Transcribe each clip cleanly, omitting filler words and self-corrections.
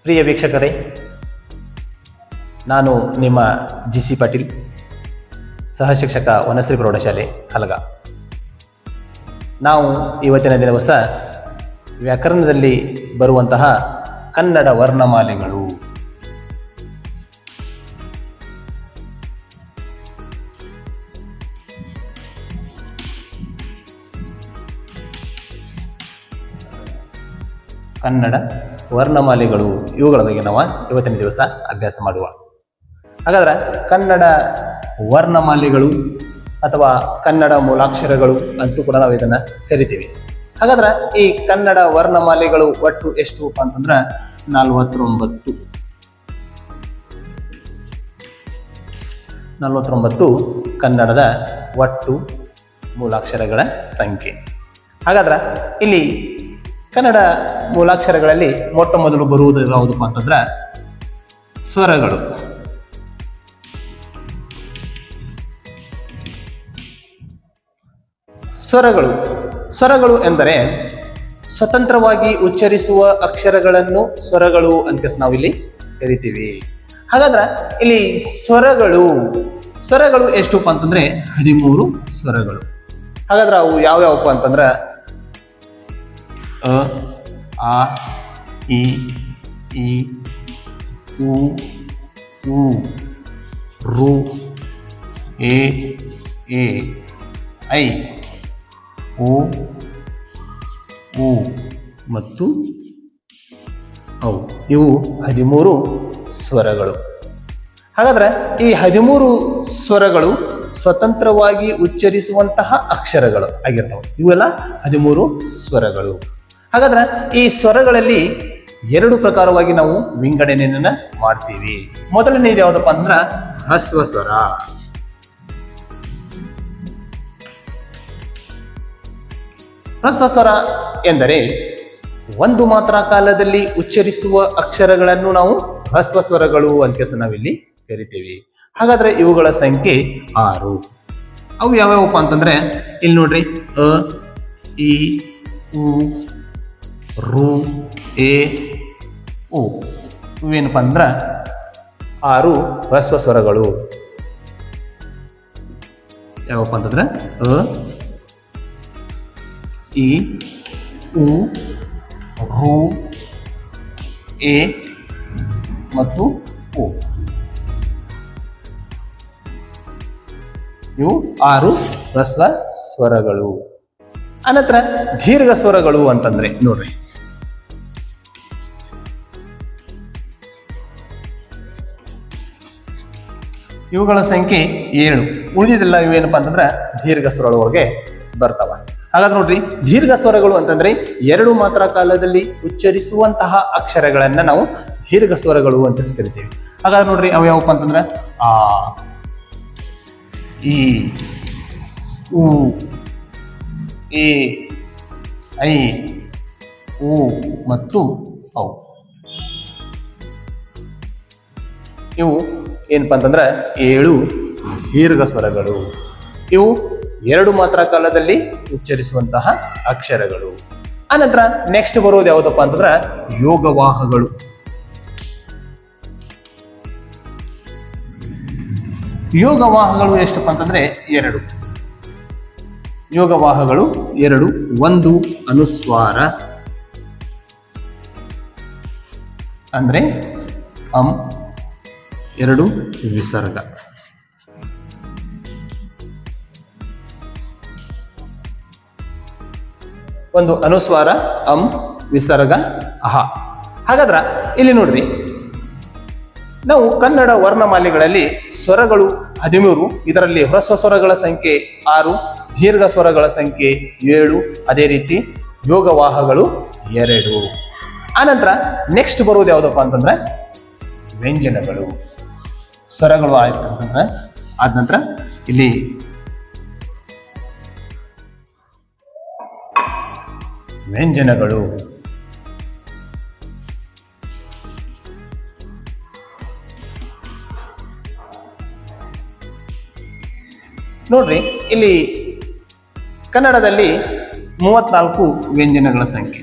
ಪ್ರಿಯ ವೀಕ್ಷಕರೇ, ನಾನು ನಿಮ್ಮ ಜಿಸಿ ಪಾಟೀಲ್, ಸಹ ಶಿಕ್ಷಕ ವನಶ್ರೀ ಪ್ರೌಢಶಾಲೆ ಹಲಗ. ನಾವು ಇವತ್ತಿನ ದಿವಸ ವ್ಯಾಕರಣದಲ್ಲಿ ಬರುವಂತಹ ಕನ್ನಡ ವರ್ಣಮಾಲೆಗಳು, ಕನ್ನಡ ವರ್ಣಮಾಲೆಗಳು ಇವುಗಳ ಬಗ್ಗೆ ನಾವು ಇವತ್ತಿನ ದಿವಸ ಅಭ್ಯಾಸ ಮಾಡುವ. ಹಾಗಾದ್ರೆ ಕನ್ನಡ ವರ್ಣಮಾಲೆಗಳು ಅಥವಾ ಕನ್ನಡ ಮೂಲಾಕ್ಷರಗಳು ಅಂತೂ ಕೂಡ ನಾವು ಇದನ್ನ ಕರಿತೀವಿ. ಹಾಗಾದ್ರೆ ಈ ಕನ್ನಡ ವರ್ಣಮಾಲೆಗಳು ಒಟ್ಟು ಎಷ್ಟು ಅಂತಂದ್ರೆ 49 ಕನ್ನಡದ ಒಟ್ಟು ಮೂಲಾಕ್ಷರಗಳ ಸಂಖ್ಯೆ. ಹಾಗಾದ್ರೆ ಇಲ್ಲಿ ಕನ್ನಡ ಮೂಲಾಕ್ಷರಗಳಲ್ಲಿ ಮೊಟ್ಟ ಮೊದಲು ಬರುವುದು ಯಾವುದಪ್ಪ ಅಂತಂದ್ರೆ ಸ್ವರಗಳು. ಸ್ವರಗಳು ಎಂದರೆ ಸ್ವತಂತ್ರವಾಗಿ ಉಚ್ಚರಿಸುವ ಅಕ್ಷರಗಳನ್ನು ಸ್ವರಗಳು ಅಂತ ನಾವಿಲ್ಲಿ ಕರಿತೀವಿ. ಹಾಗಾದ್ರೆ ಇಲ್ಲಿ ಸ್ವರಗಳು ಎಷ್ಟುಪ್ಪ ಅಂತಂದ್ರೆ 13 ಸ್ವರಗಳು. ಹಾಗಾದ್ರೆ ಅವು ಯಾವ್ಯಾವಪ್ಪ ಅಂತಂದ್ರ ಅ, ಆ, ಇ, ಈ, ಉ, ಊ, ರು, ಎ, ಐ, ಓ, ಊ ಮತ್ತು ಔ. ಇವು 13 ಸ್ವರಗಳು. ಹಾಗಾದ್ರೆ ಈ 13 ಸ್ವರಗಳು ಸ್ವತಂತ್ರವಾಗಿ ಉಚ್ಚರಿಸುವಂತಹ ಅಕ್ಷರಗಳು ಆಗಿರ್ತವೆ. ಇವೆಲ್ಲ 13 ಸ್ವರಗಳು. ಹಾಗಾದ್ರೆ ಈ ಸ್ವರಗಳಲ್ಲಿ 2 ಪ್ರಕಾರವಾಗಿ ನಾವು ವಿಂಗಡಣೆಯನ್ನ ಮಾಡ್ತೀವಿ. ಮೊದಲನೇದು ಯಾವ್ದಪ್ಪ ಅಂದ್ರ ಹ್ರಸ್ವ ಸ್ವರ. ಹ್ರಸ್ವ ಸ್ವರ ಎಂದರೆ ಒಂದು ಮಾತ್ರ ಕಾಲದಲ್ಲಿ ಉಚ್ಚರಿಸುವ ಅಕ್ಷರಗಳನ್ನು ನಾವು ಹ್ರಸ್ವ ಸ್ವರಗಳು ಅಂತ ನಾವಿಲ್ಲಿ ಕರಿತೀವಿ. ಹಾಗಾದ್ರೆ ಇವುಗಳ ಸಂಖ್ಯೆ 6. ಅವು ಯಾವ್ಯಾವಪ್ಪ ಅಂತಂದ್ರೆ ಇಲ್ಲಿ ನೋಡ್ರಿ, ಅ, ಇ, ಉ, ರು, ಎ, ಓ. ಇವೇನಪ್ಪ ಅಂದ್ರ 6 ಹ್ರಸ್ವ ಸ್ವರಗಳು. ಯಾವಪ್ಪ ಅಂತಂದ್ರೆ ಅ, ಇ, ಉ, ರು, ಎ ಮತ್ತು ಓ. ಇವು 6 ಹ್ರಸ್ವ ಸ್ವರಗಳು. ಅನಂತರ ದೀರ್ಘ ಸ್ವರಗಳು ಅಂತಂದ್ರೆ ನೋಡ್ರಿ, ಇವುಗಳ ಸಂಖ್ಯೆ 7. ಉಳಿದಿದ್ದೆಲ್ಲ ಇವೇನಪ್ಪ ಅಂತಂದ್ರೆ ದೀರ್ಘ ಸ್ವರಗಳೊಳಗೆ ಬರ್ತಾವ. ಹಾಗಾದ್ರೆ ನೋಡ್ರಿ, ದೀರ್ಘ ಸ್ವರಗಳು ಅಂತಂದ್ರೆ 2 ಮಾತ್ರ ಕಾಲದಲ್ಲಿ ಉಚ್ಚರಿಸುವಂತಹ ಅಕ್ಷರಗಳನ್ನ ನಾವು ದೀರ್ಘ ಸ್ವರಗಳು ಅಂತ ಕರಿತೀವಿ. ಹಾಗಾದ್ರೆ ನೋಡ್ರಿ, ಅವು ಯಾವಪ್ಪ ಅಂತಂದ್ರೆ ಆ, ಈ, ಉ, ಎ, ಐ, ಓ ಮತ್ತು ಔ. ಇವು ಏನಪ್ಪಾ ಅಂತಂದ್ರೆ 7 ದೀರ್ಘ ಸ್ವರಗಳು. ಇವು 2 ಮಾತ್ರ ಕಾಲದಲ್ಲಿ ಉಚ್ಚರಿಸುವಂತಹ ಅಕ್ಷರಗಳು. ಅನಂತರ ನೆಕ್ಸ್ಟ್ ಬರೋದು ಯಾವುದಪ್ಪ ಅಂತಂದ್ರೆ ಯೋಗವಾಹಗಳು. ಯೋಗವಾಹಗಳು ಎಷ್ಟಪ್ಪ ಅಂತಂದ್ರೆ 2. ಯೋಗವಾಹಗಳು 2. ಒಂದು ಅನುಸ್ವಾರ ಅಂದ್ರೆ ಅಂ, 2 ವಿಸರ್ಗ. ಒಂದು ಅನುಸ್ವಾರ ಅಂ, ವಿಸರ್ಗ ಅಹ. ಹಾಗಾದ್ರ ಇಲ್ಲಿ ನೋಡ್ರಿ, ನಾವು ಕನ್ನಡ ವರ್ಣಮಾಲೆಗಳಲ್ಲಿ ಸ್ವರಗಳು 13, ಇದರಲ್ಲಿ ಹ್ರಸ್ವ ಸ್ವರಗಳ ಸಂಖ್ಯೆ 6, ದೀರ್ಘ ಸ್ವರಗಳ ಸಂಖ್ಯೆ 7, ಅದೇ ರೀತಿ ಯೋಗವಾಹಗಳು 2. ಆನಂತರ ನೆಕ್ಸ್ಟ್ ಬರುವುದು ಯಾವುದಪ್ಪ ಅಂತಂದ್ರೆ ವ್ಯಂಜನಗಳು. ಸ್ವರಗಳು ಆಯ್ತು ಅಂತಂದ್ರೆ ಆದ ನಂತರ ಇಲ್ಲಿ ವ್ಯಂಜನಗಳು. ನೋಡ್ರಿ, ಇಲ್ಲಿ ಕನ್ನಡದಲ್ಲಿ 34 ವ್ಯಂಜನಗಳ ಸಂಖ್ಯೆ.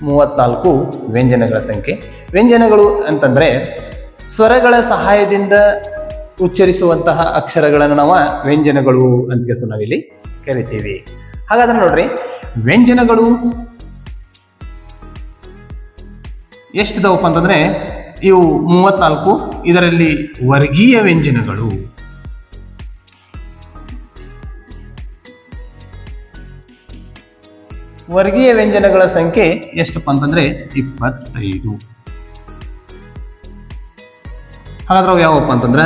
34 ವ್ಯಂಜನಗಳ ಸಂಖ್ಯೆ. ವ್ಯಂಜನಗಳು ಅಂತಂದ್ರೆ ಸ್ವರಗಳ ಸಹಾಯದಿಂದ ಉಚ್ಚರಿಸುವಂತಹ ಅಕ್ಷರಗಳನ್ನು ನಾವು ವ್ಯಂಜನಗಳು ಅಂತ ನಾವಿಲ್ಲಿ ಕರಿತೀವಿ. ಹಾಗಾದ್ರೆ ನೋಡ್ರಿ, ವ್ಯಂಜನಗಳು ಎಷ್ಟಿದಾವಪ್ಪ ಅಂತಂದ್ರೆ ಇವು 34. ಇದರಲ್ಲಿ ವರ್ಗೀಯ ವ್ಯಂಜನಗಳು ಸಂಖ್ಯೆ ಎಷ್ಟಪ್ಪ ಅಂತಂದ್ರೆ 25. ಹಾಗಾದ್ರೆ ಅವು ಯಾವಪ್ಪ ಅಂತಂದ್ರೆ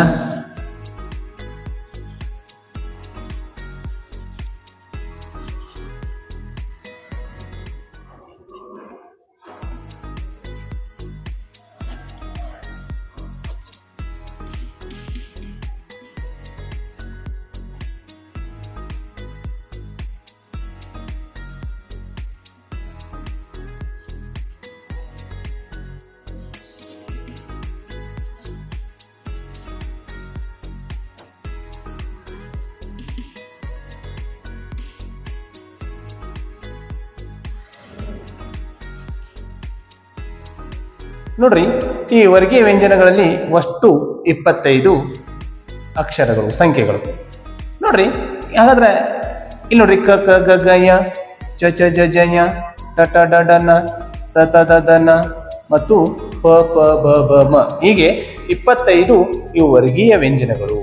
ನೋಡ್ರಿ, ಈ ವರ್ಗೀಯ ವ್ಯಂಜನಗಳಲ್ಲಿ ಒಟ್ಟು 25 ಅಕ್ಷರಗಳು, ಸಂಖ್ಯೆಗಳು. ನೋಡ್ರಿ, ಹಾಗಾದ್ರೆ ಇಲ್ಲಿ ನೋಡ್ರಿ, ಕ ಕ ಗ ಗ ಯ, ಚ ಚ ಜ ಜ ಯ, ಟ ಟ ಡ ಡ ನ, ತ ತ ದ ದ ನ ಮತ್ತು ಪ ಪ ಬ ಬ ಮ, ಹೀಗೆ 25 ಇವು ವರ್ಗೀಯ ವ್ಯಂಜನಗಳು.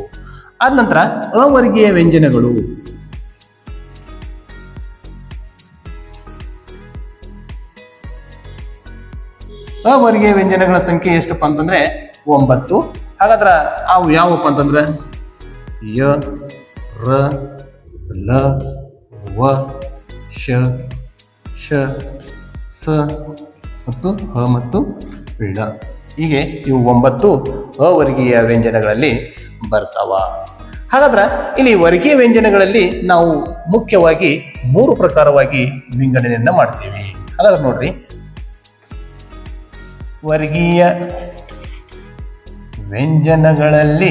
ಆದ ನಂತರ ಅವರ್ಗೀಯ ವ್ಯಂಜನಗಳು. ಅವರ್ಗೀಯ ವ್ಯಂಜನಗಳ ಸಂಖ್ಯೆ ಎಷ್ಟಪ್ಪ ಅಂತಂದ್ರೆ 9. ಹಾಗಾದ್ರ ಅವು ಯಾವಪ್ಪ ಅಂತಂದ್ರೆ ಯ, ರ, ಲ, ವ, ಶ, ಶ, ಸ ಮತ್ತು ಹ ಮತ್ತು ಳ. ಹೀಗೆ ಇವು 9 ಅವರ್ಗೀಯ ವ್ಯಂಜನಗಳಲ್ಲಿ ಬರ್ತಾವ. ಹಾಗಾದ್ರೆ ಇಲ್ಲಿ ವರ್ಗೀಯ ವ್ಯಂಜನಗಳಲ್ಲಿ ನಾವು ಮುಖ್ಯವಾಗಿ 3 ಪ್ರಕಾರವಾಗಿ ವಿಂಗಡಣೆಯನ್ನ ಮಾಡ್ತೀವಿ. ಹಾಗಾದ್ರೆ ನೋಡ್ರಿ, ವರ್ಗೀಯ ವ್ಯಂಜನಗಳಲ್ಲಿ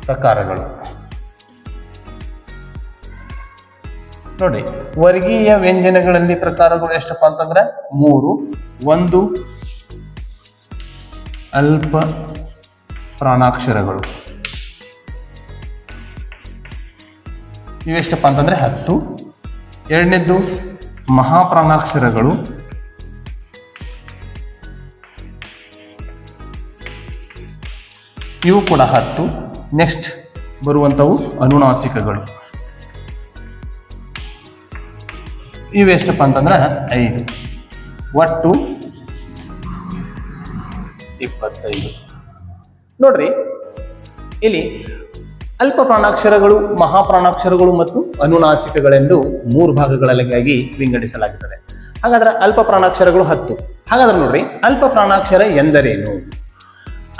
ಪ್ರಕಾರಗಳು. ನೋಡಿ, ವರ್ಗೀಯ ವ್ಯಂಜನಗಳಲ್ಲಿ ಪ್ರಕಾರಗಳು ಎಷ್ಟಪ್ಪ ಅಂತಂದ್ರೆ 3. 1 ಅಲ್ಪ ಪ್ರಾಣಾಕ್ಷರಗಳು, ಇವೆಷ್ಟಪ್ಪ ಅಂತಂದ್ರೆ 10. ಎರಡನೇದ್ದು ಮಹಾಪ್ರಾಣಾಕ್ಷರಗಳು, ಇವು ಕೂಡ 10. ನೆಕ್ಸ್ಟ್ ಬರುವಂಥವು ಅನುನಾಸಿಕಗಳು, ಇವೆಷ್ಟಪ್ಪ ಅಂತಂದ್ರೆ 5. ಒಟ್ಟು 25. ನೋಡ್ರಿ, ಇಲ್ಲಿ ಅಲ್ಪ ಪ್ರಾಣಾಕ್ಷರಗಳು, ಮಹಾಪ್ರಾಣಾಕ್ಷರಗಳು ಮತ್ತು ಅನುನಾಸಿಕಗಳೆಂದು 3 ಭಾಗಗಳಾಗಿ ವಿಂಗಡಿಸಲಾಗುತ್ತದೆ. ಹಾಗಾದ್ರೆ ಅಲ್ಪ ಪ್ರಾಣಾಕ್ಷರಗಳು 10. ಹಾಗಾದ್ರೆ ನೋಡ್ರಿ, ಅಲ್ಪ ಪ್ರಾಣಾಕ್ಷರ ಎಂದರೇನು?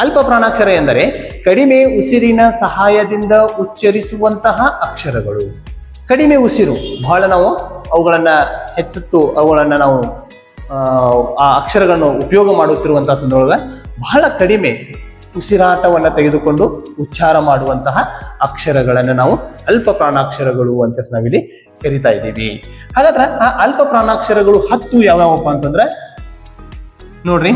ಅಲ್ಪ ಪ್ರಾಣಾಕ್ಷರ ಎಂದರೆ ಕಡಿಮೆ ಉಸಿರಿನ ಸಹಾಯದಿಂದ ಉಚ್ಚರಿಸುವಂತಹ ಅಕ್ಷರಗಳು. ಕಡಿಮೆ ಉಸಿರು, ಬಹಳ ನಾವು ಅವುಗಳನ್ನ ಹೆಚ್ಚೆತ್ತು ಅವುಗಳನ್ನ ನಾವು ಆ ಅಕ್ಷರಗಳನ್ನು ಉಪಯೋಗ ಮಾಡುತ್ತಿರುವಂತಹ ಸಂದರ್ಭ ಬಹಳ ಕಡಿಮೆ ಉಸಿರಾಟವನ್ನು ತೆಗೆದುಕೊಂಡು ಉಚ್ಚಾರ ಮಾಡುವಂತಹ ಅಕ್ಷರಗಳನ್ನು ನಾವು ಅಲ್ಪ ಪ್ರಾಣಾಕ್ಷರಗಳು ಅಂತ ನಾವಿಲ್ಲಿ ಕರಿತಾ ಇದ್ದೀವಿ. ಹಾಗಾದ್ರೆ ಆ ಅಲ್ಪ ಪ್ರಾಣಾಕ್ಷರಗಳು 10 ಯಾವ್ಯಾವಪ್ಪ ಅಂತಂದ್ರೆ ನೋಡ್ರಿ,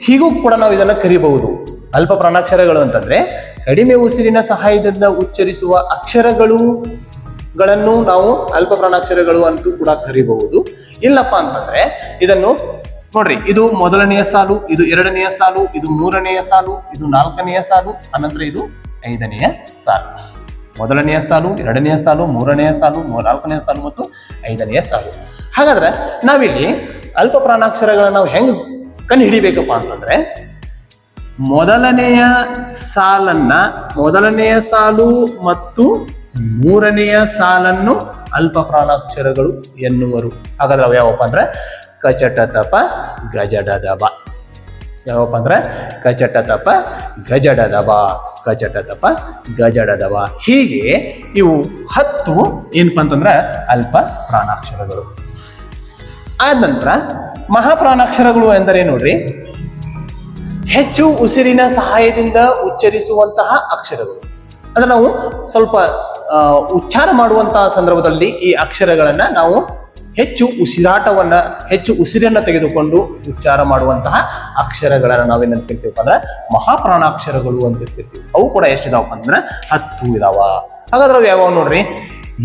ಹೀಗೂ ಕೂಡ ನಾವು ಇದನ್ನ ಕರಿಬಹುದು. ಅಲ್ಪ ಪ್ರಾಣಾಕ್ಷರಗಳು ಅಂತಂದ್ರೆ ಕಡಿಮೆ ಉಸಿರಿನ ಸಹಾಯದಿಂದ ಉಚ್ಚರಿಸುವ ಅಕ್ಷರಗಳನ್ನು ನಾವು ಅಲ್ಪ ಪ್ರಾಣಾಕ್ಷರಗಳು ಅಂತೂ ಕೂಡ ಕರಿಬಹುದು. ಇಲ್ಲಪ್ಪ ಅಂತಂದ್ರೆ ಇದನ್ನು ನೋಡ್ರಿ, ಇದು ಮೊದಲನೆಯ ಸಾಲು, ಇದು ಎರಡನೆಯ ಸಾಲು, ಇದು ಮೂರನೆಯ ಸಾಲು, ಇದು ನಾಲ್ಕನೆಯ ಸಾಲು, ಅನಂತರ ಇದು 5ನೆಯ ಸಾಲು. ಮೊದಲನೆಯ ಸಾಲು, ಎರಡನೆಯ ಸಾಲು, ಮೂರನೆಯ ಸಾಲು, ನಾಲ್ಕನೆಯ ಸಾಲು ಮತ್ತು 5ನೆಯ ಸಾಲು. ಹಾಗಾದ್ರೆ ನಾವಿಲ್ಲಿ ಅಲ್ಪ ಪ್ರಾಣಾಕ್ಷರಗಳನ್ನ ನಾವು ಹೆಂಗ್ ಕಂಡು ಹಿಡಿಬೇಕಪ್ಪ ಅಂತಂದ್ರೆ, ಮೊದಲನೆಯ ಸಾಲು ಮತ್ತು 3ನೆಯ ಸಾಲನ್ನು ಅಲ್ಪ ಪ್ರಾಣಾಕ್ಷರಗಳು ಎನ್ನುವರು. ಹಾಗಾದ್ರೆ ಅವು ಯಾವಪ್ಪ ಅಂದ್ರೆ ಕಚಟ ತಪ ಗಜಡ ದಬ. ಯಾವಪ್ಪ ಅಂದ್ರೆ ಕಚಟ ತಪ ಗಜಡ ದಬ, ಕಚಟ ತಪ ಗಜಡ ದಬ. ಹೀಗೆ ಇವು 10 ಏನಪ್ಪ ಅಂತಂದ್ರೆ ಅಲ್ಪ ಪ್ರಾಣಾಕ್ಷರಗಳು. ಆದ ನಂತರ ಮಹಾಪ್ರಾಣಾಕ್ಷರಗಳು ಎಂದರೆ ನೋಡ್ರಿ, ಹೆಚ್ಚು ಉಸಿರಿನ ಸಹಾಯದಿಂದ ಉಚ್ಚರಿಸುವಂತಹ ಅಕ್ಷರಗಳು. ಅಂದ್ರೆ ನಾವು ಸ್ವಲ್ಪ ಉಚ್ಚಾರ ಮಾಡುವಂತಹ ಸಂದರ್ಭದಲ್ಲಿ ಈ ಅಕ್ಷರಗಳನ್ನ ನಾವು ಹೆಚ್ಚು ಉಸಿರನ್ನ ತೆಗೆದುಕೊಂಡು ಉಚ್ಚಾರ ಮಾಡುವಂತಹ ಅಕ್ಷರಗಳನ್ನ ನಾವೇನಂತ ಕರಿತೀವಪ್ಪ ಅಂದ್ರೆ ಮಹಾಪ್ರಾಣಾಕ್ಷರಗಳು ಅಂತ ಕರಿತೀವಿ. ಅವು ಕೂಡ ಎಷ್ಟಿದಾವಪ್ಪ ಅಂದ್ರೆ 10 ಇದಾವ. ಹಾಗಾದ್ರೆ ಅವು ಯಾವ್ಯಾವ ನೋಡ್ರಿ,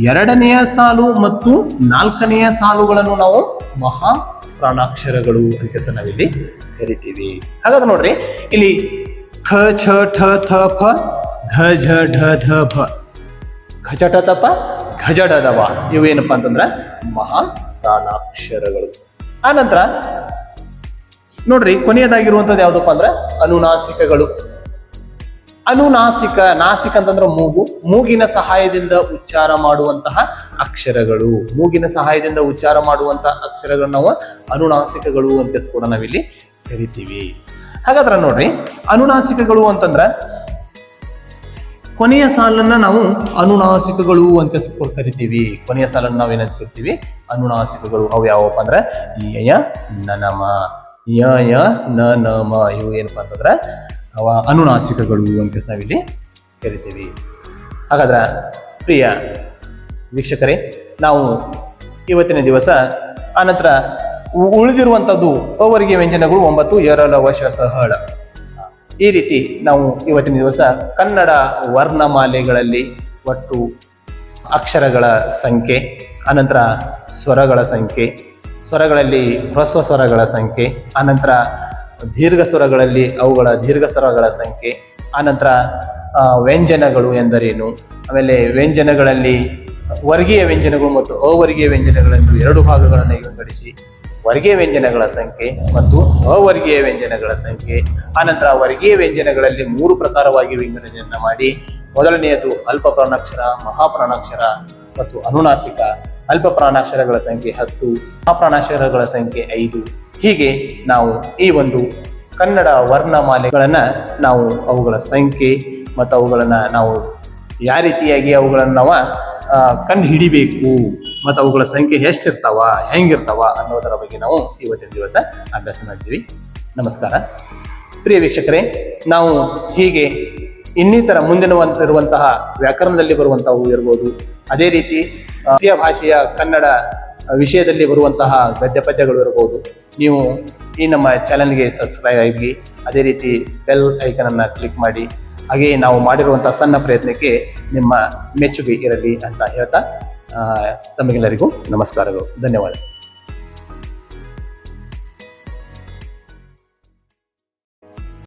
2ನೆಯ ಸಾಲು ಮತ್ತು 4ನೆಯ ಸಾಲುಗಳನ್ನು ನಾವು ಮಹಾಪ್ರಾಣಾಕ್ಷರಗಳು ಅಂತ ನಾವಿಲ್ಲಿ ಕರಿತೀವಿ. ಹಾಗಾದ್ರೆ ನೋಡ್ರಿ, ಇಲ್ಲಿ ಖ ಛ ಠ ಥ ಫ ಘ ಝ ಢ ಧ ಭ, ಖಚಟ ತಪ ಘಜಡದವ, ಇವೇನಪ್ಪಾ ಅಂತಂದ್ರ ಮಹಾಪ್ರಾಣಾಕ್ಷರಗಳು. ಆನಂತರ ನೋಡ್ರಿ, ಕೊನೆಯದಾಗಿರುವಂತದ್ದು ಯಾವ್ದಪ್ಪ ಅಂದ್ರೆ ಅನುನಾಸಿಕಗಳು. ನಾಸಿಕ ಅಂತಂದ್ರೆ ಮೂಗಿನ ಸಹಾಯದಿಂದ ಉಚ್ಚಾರ ಮಾಡುವಂತಹ ಅಕ್ಷರಗಳು. ಮೂಗಿನ ಸಹಾಯದಿಂದ ಉಚ್ಚಾರ ಮಾಡುವಂತಹ ಅಕ್ಷರಗಳು ನಾವು ಅನುನಾಸಿಕಗಳು ಅಂತ ಕೂಡ ನಾವಿಲ್ಲಿ ಕರಿತೀವಿ. ಹಾಗಾದ್ರೆ ನೋಡ್ರಿ, ಅನುನಾಸಿಕಗಳು ಅಂತಂದ್ರ ಕೊನೆಯ ಸಾಲನ್ನ ನಾವು ಅನುನಾಸಿಕಗಳು ಅಂತ ಕರಿತೀವಿ. ಕೊನೆಯ ಸಾಲನ್ನು ನಾವೇನಂತ ಕರಿತೀವಿ, ಅನುನಾಸಿಕಗಳು. ಅವು ಯಾವಪ್ಪ ಅಂದ್ರೆ ಯ ನನಮ, ಯ ನಮ, ಇವು ಏನಪ್ಪಾ ಅಂತಂದ್ರ ಅವ ಅನುನಾಸಿಕಗಳು ಅಂತ ನಾವಿಲ್ಲಿ ಕರಿತೀವಿ. ಹಾಗಾದ್ರೆ ಪ್ರಿಯ ವೀಕ್ಷಕರೇ, ನಾವು ಇವತ್ತಿನ ದಿವಸ ಆನಂತರ ಉಳಿದಿರುವಂಥದ್ದು ಅವರಿಗೆ ವ್ಯಂಜನಗಳು 9 ಎರಲ ವಶ ಸಹಳ. ಈ ರೀತಿ ನಾವು ಇವತ್ತಿನ ದಿವಸ ಕನ್ನಡ ವರ್ಣಮಾಲೆಗಳಲ್ಲಿ ಒಟ್ಟು ಅಕ್ಷರಗಳ ಸಂಖ್ಯೆ, ಅನಂತರ ಸ್ವರಗಳ ಸಂಖ್ಯೆ, ಸ್ವರಗಳಲ್ಲಿ ಹ್ರಸ್ವ ಸ್ವರಗಳ ಸಂಖ್ಯೆ, ಅನಂತರ ದೀರ್ಘ ಸ್ವರಗಳಲ್ಲಿ ಅವುಗಳ ದೀರ್ಘ ಸ್ವರಗಳ ಸಂಖ್ಯೆ, ಆನಂತರ ವ್ಯಂಜನಗಳು ಎಂದರೇನು, ಆಮೇಲೆ ವ್ಯಂಜನಗಳಲ್ಲಿ ವರ್ಗೀಯ ವ್ಯಂಜನಗಳು ಮತ್ತು ಅವರ್ಗೀಯ ವ್ಯಂಜನಗಳೆಂದು 2 ಭಾಗಗಳನ್ನು ವಿಂಗಡಿಸಿ ವರ್ಗೀಯ ವ್ಯಂಜನಗಳ ಸಂಖ್ಯೆ ಮತ್ತು ಅವರ್ಗೀಯ ವ್ಯಂಜನಗಳ ಸಂಖ್ಯೆ, ಆನಂತರ ವರ್ಗೀಯ ವ್ಯಂಜನಗಳಲ್ಲಿ 3 ಪ್ರಕಾರವಾಗಿ ವಿಂಗಡಣೆಯನ್ನ ಮಾಡಿ, ಮೊದಲನೆಯದು ಅಲ್ಪ ಪ್ರಾಣಾಕ್ಷರ, ಮಹಾಪ್ರಾಣಾಕ್ಷರ ಮತ್ತು ಅನುನಾಸಿಕ. ಅಲ್ಪ ಪ್ರಾಣಾಕ್ಷರಗಳ ಸಂಖ್ಯೆ 10, ಮಹಾಪ್ರಾಣಾಕ್ಷರಗಳ ಸಂಖ್ಯೆ 5. ಹೀಗೆ ನಾವು ಈ ಒಂದು ಕನ್ನಡ ವರ್ಣಮಾಲೆಗಳನ್ನ ನಾವು ಅವುಗಳ ಸಂಖ್ಯೆ ಮತ್ತು ಅವುಗಳನ್ನ ನಾವು ಯಾವ ರೀತಿಯಾಗಿ ಅವುಗಳನ್ನ ನಾವು ಕಂಡು ಹಿಡಿಬೇಕು ಮತ್ತು ಅವುಗಳ ಸಂಖ್ಯೆ ಎಷ್ಟಿರ್ತಾವ, ಹೆಂಗಿರ್ತಾವ ಅನ್ನೋದರ ಬಗ್ಗೆ ನಾವು ಇವತ್ತಿನ ದಿವಸ ಅಭ್ಯಾಸ ಮಾಡ್ತೀವಿ. ನಮಸ್ಕಾರ ಪ್ರಿಯ ವೀಕ್ಷಕರೇ, ನಾವು ಹೀಗೆ ಇನ್ನಿತರ ಮುಂದಿನವಂತಿರುವಂತಹ ವ್ಯಾಕರಣದಲ್ಲಿ ಬರುವಂತಹವು ಇರ್ಬೋದು, ಅದೇ ರೀತಿ ದ್ವಿತೀಯ ಭಾಷೆಯ ಕನ್ನಡ ವಿಷಯದಲ್ಲಿ ಬರುವಂತಹ ಗದ್ಯ ಪದ್ಯಗಳು ಇರಬಹುದು. ನೀವು ಈ ನಮ್ಮ ಚಾನೆಲ್ಗೆ ಸಬ್ಸ್ಕ್ರೈಬ್ ಆಗಿ, ಅದೇ ರೀತಿ ಬೆಲ್ ಐಕನ್ ಅನ್ನ ಕ್ಲಿಕ್ ಮಾಡಿ, ಹಾಗೆಯೇ ನಾವು ಮಾಡಿರುವಂತಹ ಸಣ್ಣ ಪ್ರಯತ್ನಕ್ಕೆ ನಿಮ್ಮ ಮೆಚ್ಚುಗೆ ಇರಲಿ ಅಂತ ಹೇಳ್ತಾ ತಮಗೆಲ್ಲರಿಗೂ ನಮಸ್ಕಾರಗಳು, ಧನ್ಯವಾದ.